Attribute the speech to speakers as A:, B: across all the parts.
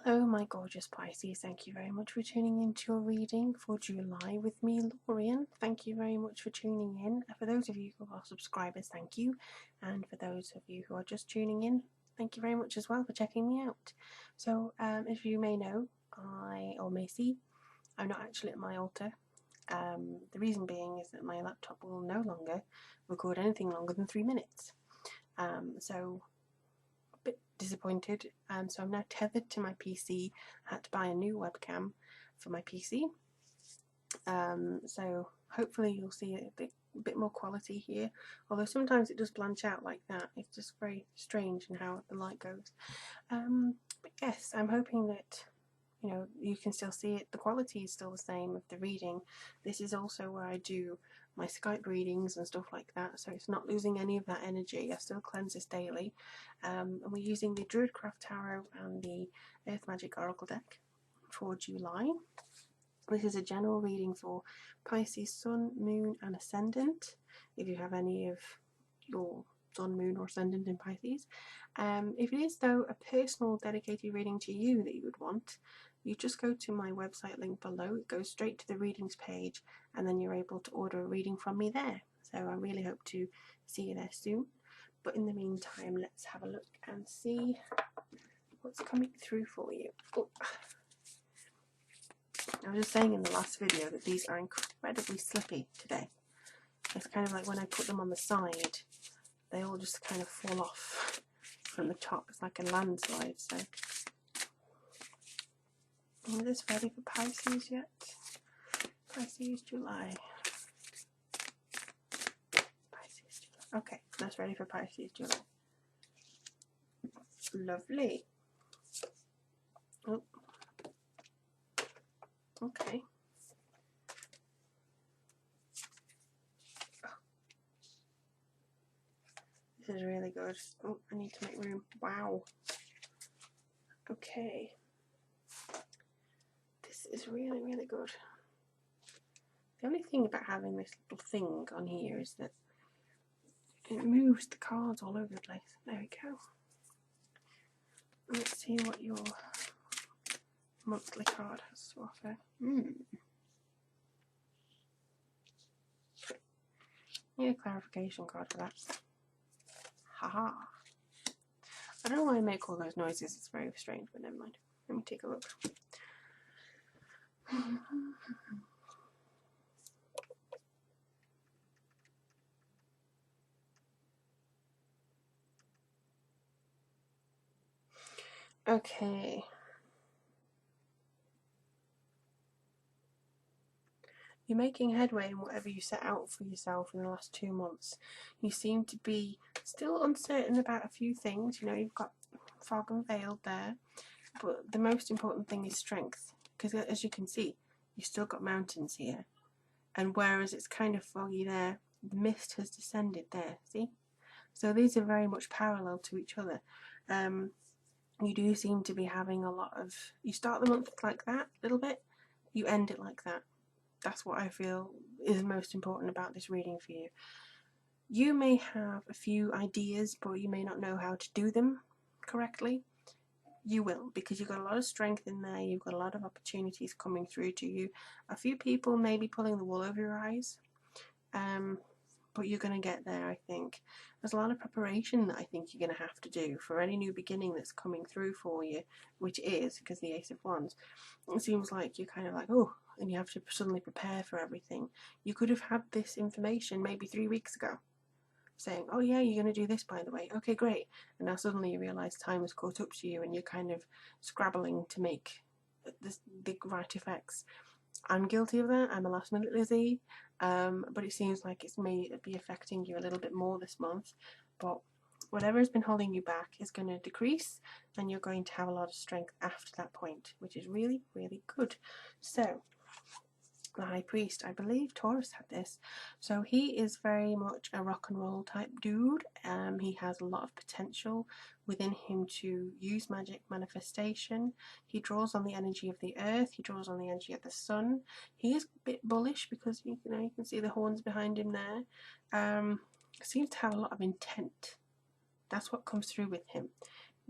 A: Hello, my gorgeous Pisces. Thank you very much for tuning into your reading for July with me, Lorien. Thank you very much for tuning in. For those of you who are subscribers, thank you. And for those of you who are just tuning in, thank you very much as well for checking me out. So, as you may know, or may see, I'm not actually at my altar. The reason being is that my laptop will no longer record anything longer than 3 minutes. So bit disappointed, so I'm now tethered to my PC. I had to buy a new webcam for my PC, so hopefully you'll see a bit more quality here, although sometimes it does blanch out like that. It's just very strange in how the light goes, but yes, I'm hoping that you can still see it. The quality is still the same of the reading. This is also where I do my Skype readings and stuff like that, so it's not losing any of that energy. I still cleanse this daily, and we're using the Druidcraft Tarot and the Earth Magic Oracle deck for July. This is a general reading for Pisces Sun, Moon and Ascendant, if you have any of your Sun, Moon or Ascendant in Pisces. If it is though a personal dedicated reading to you that you would want, you just go to my website link below. It goes straight to the readings page, and then you're able to order a reading from me there. So I really hope to see you there soon. But in the meantime, let's have a look and see what's coming through for you. Oh. I was just saying in the last video that these are incredibly slippy today. It's kind of like when I put them on the side, they all just kind of fall off from the top. It's like a landslide. So, is this ready for Pisces yet? Pisces, July. Pisces, July. Okay, that's ready for Pisces, July. Lovely. Oh. Okay. Oh. This is really good. Oh, I need to make room. Wow. Okay. This is really, really good. The only thing about having this little thing on here is that it moves the cards all over the place. There we go. Let's see what your monthly card has to offer. Yeah, clarification card for that. Haha. I don't know why I make all those noises. It's very strange, but never mind. Let me take a look. Okay. You're making headway in whatever you set out for yourself in the last 2 months. You seem to be still uncertain about a few things. You've got fog and veil there, but the most important thing is strength, because as you can see, you've still got mountains here, and whereas it's kind of foggy there, the mist has descended there, see? So these are very much parallel to each other. You do seem to be having a lot of, you start the month like that, a little bit, you end it like that. That's what I feel is most important about this reading for you. You may have a few ideas, but you may not know how to do them correctly. You will, because you've got a lot of strength in there. You've got a lot of opportunities coming through to you. A few people may be pulling the wool over your eyes, but you're going to get there, I think. There's a lot of preparation that I think you're going to have to do for any new beginning that's coming through for you, which is, because the Ace of Wands, it seems like you're kind of like, oh, and you have to suddenly prepare for everything. You could have had this information maybe 3 weeks ago, saying, oh yeah, you're going to do this, by the way. Okay, great. And now suddenly you realise time has caught up to you and you're kind of scrabbling to make this big right effects. I'm guilty of that. I'm a last minute Lizzie, but it seems like it may be affecting you a little bit more this month. But whatever has been holding you back is going to decrease, and you're going to have a lot of strength after that point, which is really, really good. So, the High Priest, I believe Taurus had this, so he is very much a rock and roll type dude. He has a lot of potential within him to use magic manifestation. He draws on the energy of the earth, he draws on the energy of the sun. He is a bit bullish because you can see the horns behind him there. Seems to have a lot of intent. That's what comes through with him.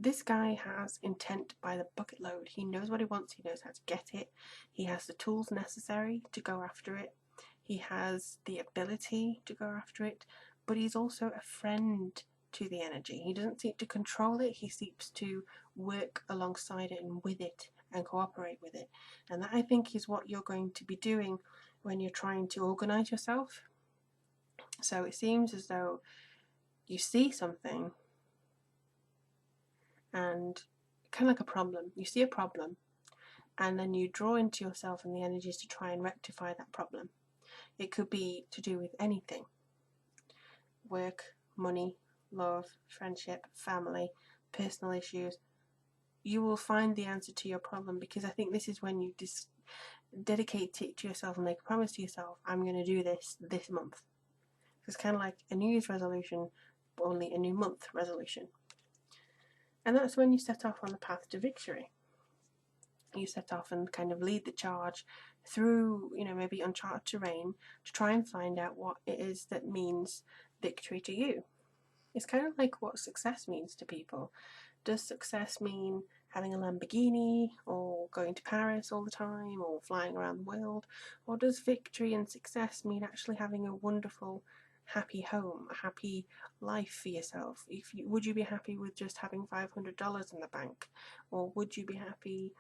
A: this guy has intent by the bucket load. He knows what he wants, he knows how to get it, he has the tools necessary to go after it, he has the ability to go after it, but he's also a friend to the energy. He doesn't seek to control it, he seeks to work alongside it and with it and cooperate with it. And that, I think, is what you're going to be doing when you're trying to organise yourself. So it seems as though you see something and kind of like a problem. You see a problem and then you draw into yourself and the energies to try and rectify that problem. It could be to do with anything: work, money, love, friendship, family, personal issues. You will find the answer to your problem, because I think this is when you dedicate it to yourself and make a promise to yourself: I'm going to do this month. It's kind of like a New Year's resolution, but only a new month resolution. And that's when you set off on the path to victory. You set off and kind of lead the charge through, maybe uncharted terrain to try and find out what it is that means victory to you. It's kind of like what success means to people. Does success mean having a Lamborghini, or going to Paris all the time, or flying around the world? Or does victory and success mean actually having a wonderful, happy home, a happy life for yourself? Would you be happy with just having $500 in the bank? Or would you be happy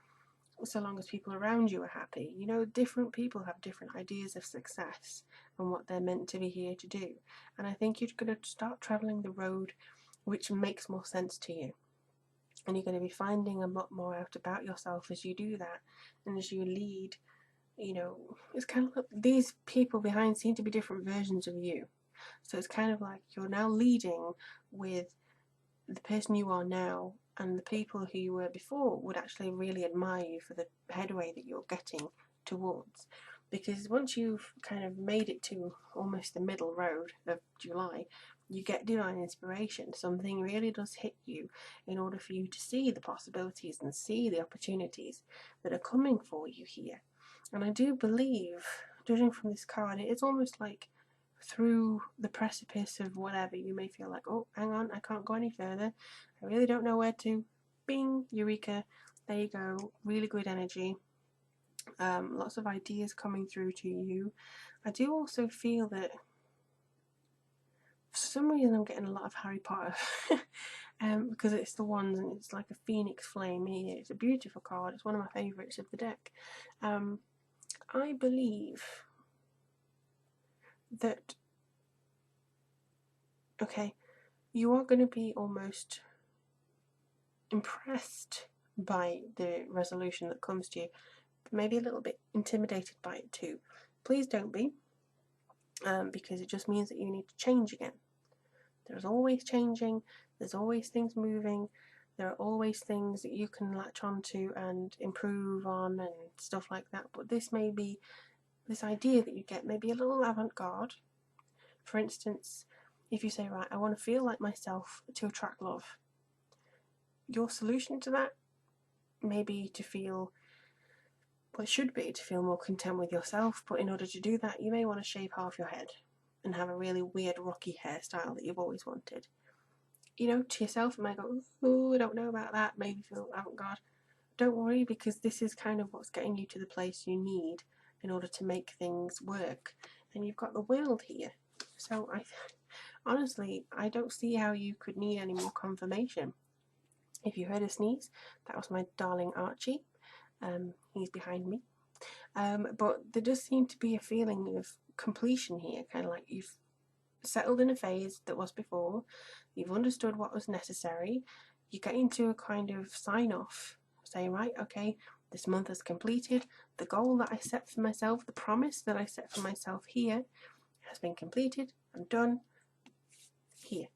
A: so long as people around you are happy? Different people have different ideas of success and what they're meant to be here to do. And I think you're going to start travelling the road which makes more sense to you. And you're going to be finding a lot more out about yourself as you do that, and as you lead. It's kind of like these people behind seem to be different versions of you. So it's kind of like you're now leading with the person you are now, and the people who you were before would actually really admire you for the headway that you're getting towards. Because once you've kind of made it to almost the middle road of July, you get divine inspiration. Something really does hit you in order for you to see the possibilities and see the opportunities that are coming for you here. And I do believe, judging from this card, it's almost like through the precipice of whatever, you may feel like, oh, hang on, I can't go any further. I really don't know where to. Bing, eureka, there you go. Really good energy. Lots of ideas coming through to you. I do also feel that for some reason I'm getting a lot of Harry Potter because it's the wands and it's like a phoenix flame here. It's a beautiful card. It's one of my favourites of the deck. I believe that, okay, you are going to be almost impressed by the resolution that comes to you, but maybe a little bit intimidated by it too. Please don't be, because it just means that you need to change again. There's always changing, there's always things moving, there are always things that you can latch onto and improve on and stuff like that. But this idea that you get may be a little avant-garde. For instance, if you say, right, I want to feel like myself to attract love, your solution to that may be to feel, well, it should be to feel more content with yourself, but in order to do that, you may want to shave half your head and have a really weird rocky hairstyle that you've always wanted. To yourself, it might go, oh, I don't know about that, maybe feel avant-garde. Don't worry, because this is kind of what's getting you to the place you need in order to make things work. And you've got the world here. So honestly, I don't see how you could need any more confirmation. If you heard a sneeze, that was my darling Archie. He's behind me. But there does seem to be a feeling of completion here, kind of like you've settled in a phase that was before, you've understood what was necessary, you get into a kind of sign-off, saying, right, okay, this month is completed, the goal that I set for myself, the promise that I set for myself here has been completed, I'm done, here,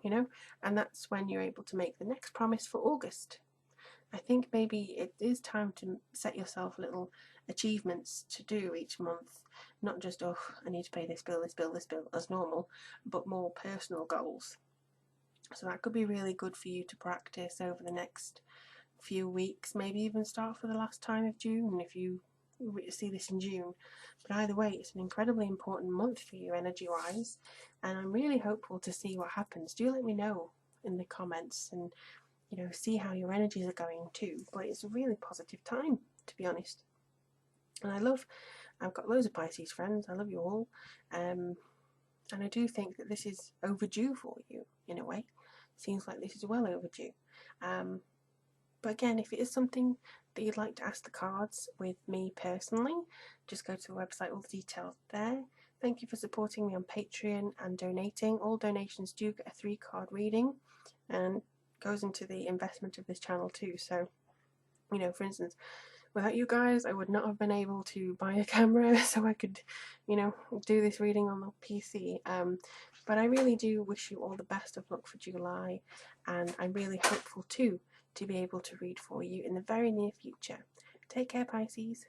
A: and that's when you're able to make the next promise for August. I think maybe it is time to set yourself little achievements to do each month, not just, oh, I need to pay this bill as normal, but more personal goals. So that could be really good for you to practice over the next few weeks, maybe even start for the last time of June if you see this in June. But either way, it's an incredibly important month for you energy-wise, and I'm really hopeful to see what happens. Do let me know in the comments, and you know, see how your energies are going too. But it's a really positive time, to be honest. And I've got loads of Pisces friends. I love you all. And I do think that this is overdue for you, in a way. Seems like this is well overdue. But again, if it is something that you'd like to ask the cards with me personally, just go to the website, all the details there. Thank you for supporting me on Patreon and donating. All donations do get a 3-card reading and goes into the investment of this channel too. So, you know, for instance, without you guys, I would not have been able to buy a camera so I could, you know, do this reading on the PC. But I really do wish you all the best of luck for July, and I'm really hopeful too to be able to read for you in the very near future. Take care, Pisces.